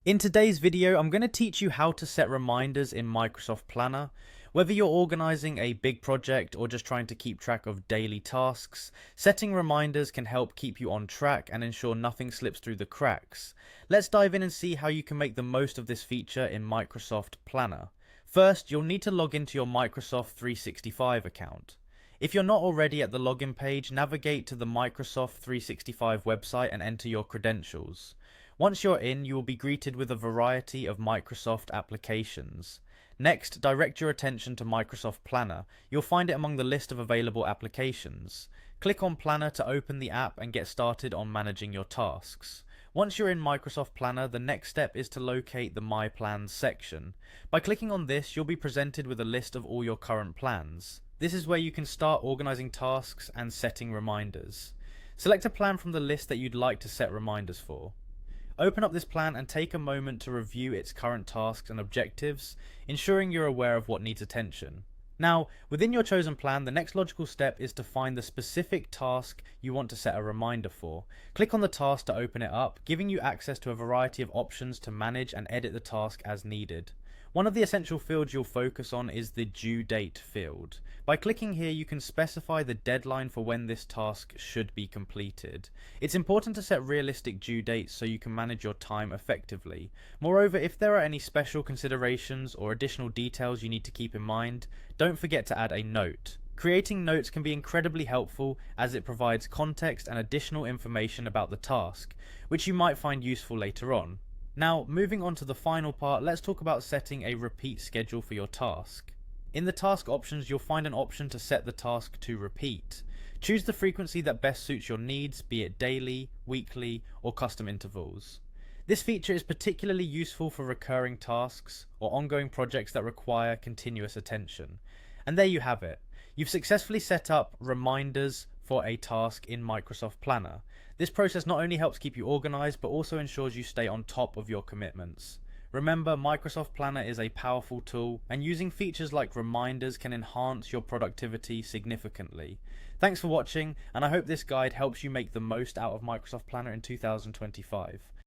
In today's video, I'm going to teach you how to set reminders in Microsoft Planner. Whether you're organizing a big project or just trying to keep track of daily tasks, setting reminders can help keep you on track and ensure nothing slips through the cracks. Let's dive in and see how you can make the most of this feature in Microsoft Planner. First, you'll need to log into your Microsoft 365 account. If you're not already at the login page, navigate to the Microsoft 365 website and enter your credentials. Once you're in, you will be greeted with a variety of Microsoft applications. Next, direct your attention to Microsoft Planner. You'll find it among the list of available applications. Click on Planner to open the app and get started on managing your tasks. Once you're in Microsoft Planner, the next step is to locate the My Plans section. By clicking on this, you'll be presented with a list of all your current plans. This is where you can start organizing tasks and setting reminders. Select a plan from the list that you'd like to set reminders for. Open up this plan and take a moment to review its current tasks and objectives, ensuring you're aware of what needs attention. Now, within your chosen plan, the next logical step is to find the specific task you want to set a reminder for. Click on the task to open it up, giving you access to a variety of options to manage and edit the task as needed. One of the essential fields you'll focus on is the due date field. By clicking here, you can specify the deadline for when this task should be completed. It's important to set realistic due dates so you can manage your time effectively. Moreover, if there are any special considerations or additional details you need to keep in mind, don't forget to add a note. Creating notes can be incredibly helpful as it provides context and additional information about the task, which you might find useful later on. Now, moving on to the final part, let's talk about setting a repeat schedule for your task. In the task options, you'll find an option to set the task to repeat. Choose the frequency that best suits your needs, be it daily, weekly, or custom intervals. This feature is particularly useful for recurring tasks or ongoing projects that require continuous attention. And there you have it. You've successfully set up reminders for a task in Microsoft Planner. This process not only helps keep you organized, but also ensures you stay on top of your commitments. Remember, Microsoft Planner is a powerful tool, and using features like reminders can enhance your productivity significantly. Thanks for watching, and I hope this guide helps you make the most out of Microsoft Planner in 2025.